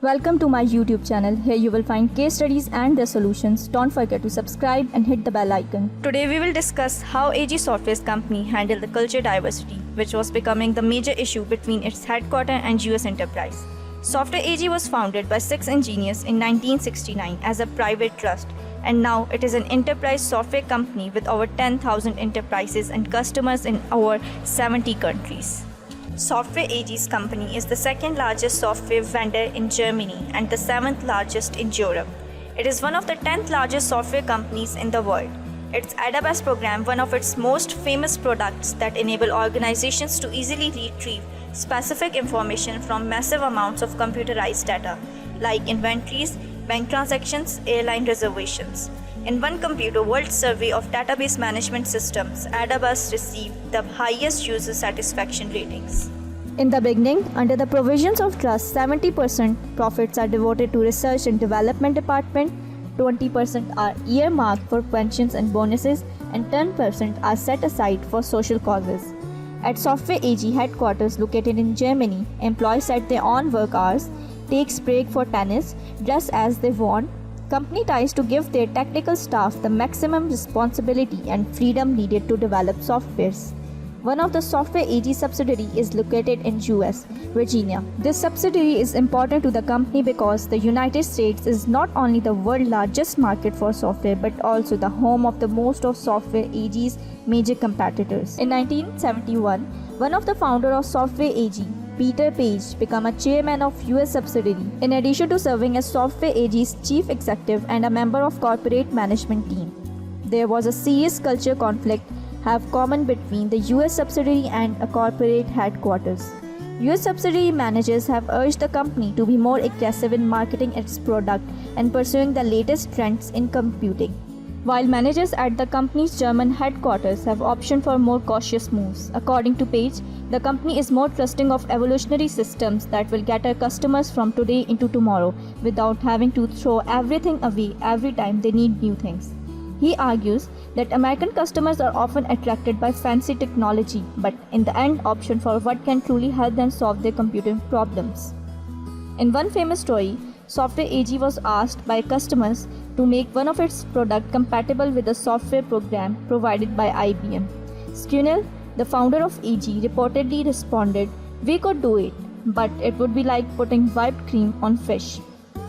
Welcome to my YouTube channel. Here you will find case studies and their solutions. Don't forget to subscribe and hit the bell icon. Today we will discuss how AG Software's company handled the culture diversity, which was becoming the major issue between its headquarters and US enterprise. Software AG was founded by 6 engineers in 1969 as a private trust, and now it is an enterprise software company with over 10,000 enterprises and customers in over 70 countries. Software AG's company is the second largest software vendor in Germany and the 7th largest in Europe. It is one of the 10th largest software companies in the world. Its ADABAS program, one of its most famous products that enable organizations to easily retrieve specific information from massive amounts of computerized data, like inventories, bank transactions, airline reservations. In one Computer World survey of database management systems, ADABAS received the highest user satisfaction ratings. In the beginning, under the provisions of trust, 70% profits are devoted to research and development department, 20% are earmarked for pensions and bonuses, and 10% are set aside for social causes. At Software AG headquarters located in Germany, employees at their own work hours take break for tennis, dress as they want. Company tries to give their technical staff the maximum responsibility and freedom needed to develop softwares. One of the Software AG subsidiary is located in US, Virginia. This subsidiary is important to the company because the United States is not only the world's largest market for software but also the home of the most of Software AG's major competitors. In 1971, one of the founders of Software AG, Peter Page, became a chairman of US subsidiary, in addition to serving as Software AG's chief executive and a member of corporate management team. There was a serious culture conflict have common between the US subsidiary and a corporate headquarters. US subsidiary managers have urged the company to be more aggressive in marketing its product and pursuing the latest trends in computing, while managers at the company's German headquarters have optioned for more cautious moves. According to Page, the company is more trusting of evolutionary systems that will gather customers from today into tomorrow without having to throw everything away every time they need new things. He argues that American customers are often attracted by fancy technology, but in the end option for what can truly help them solve their computing problems. In one famous story, Software AG was asked by customers to make one of its products compatible with a software program provided by IBM. Schnell, the founder of AG, reportedly responded, "We could do it, but it would be like putting whipped cream on fish."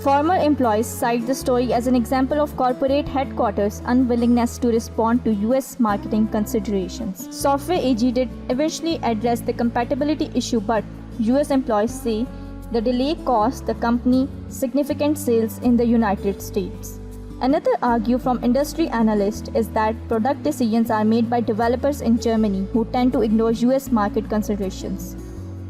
Former employees cite the story as an example of corporate headquarters' unwillingness to respond to US marketing considerations. Software AG did eventually address the compatibility issue, but US employees say the delay cost the company significant sales in the United States. Another argument from industry analysts is that product decisions are made by developers in Germany who tend to ignore US market considerations.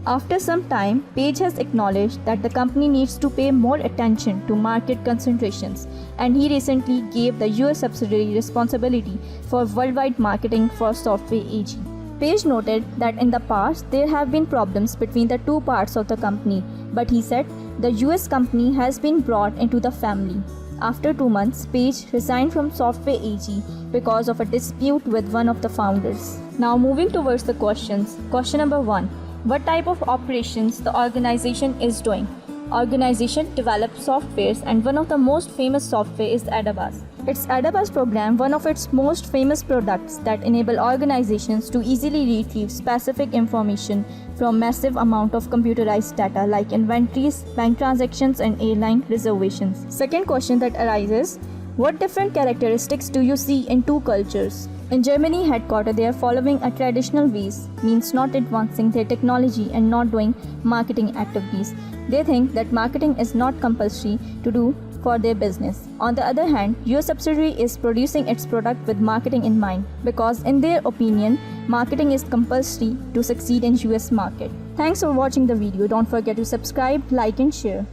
After some time, Page has acknowledged that the company needs to pay more attention to market considerations, and he recently gave the US subsidiary responsibility for worldwide marketing for Software AG. Page noted that in the past there have been problems between the two parts of the company, but he said the US company has been brought into the family. After 2 months, Page resigned from Software AG because of a dispute with one of the founders. Now moving towards the questions. Question number 1. What type of operations the organization is doing? Organization develops softwares, and one of the most famous software is ADABAS. Its ADABAS program, one of its most famous products that enable organizations to easily retrieve specific information from massive amount of computerized data like inventories, bank transactions, and airline reservations. Second question that arises, what different characteristics do you see in two cultures? In Germany headquarters, they are following a traditional ways, means not advancing their technology and not doing marketing activities. They think that marketing is not compulsory to do for their business. On the other hand, US subsidiary is producing its product with marketing in mind because in their opinion, marketing is compulsory to succeed in US market. Thanks for watching the video. Don't forget to subscribe, like and share.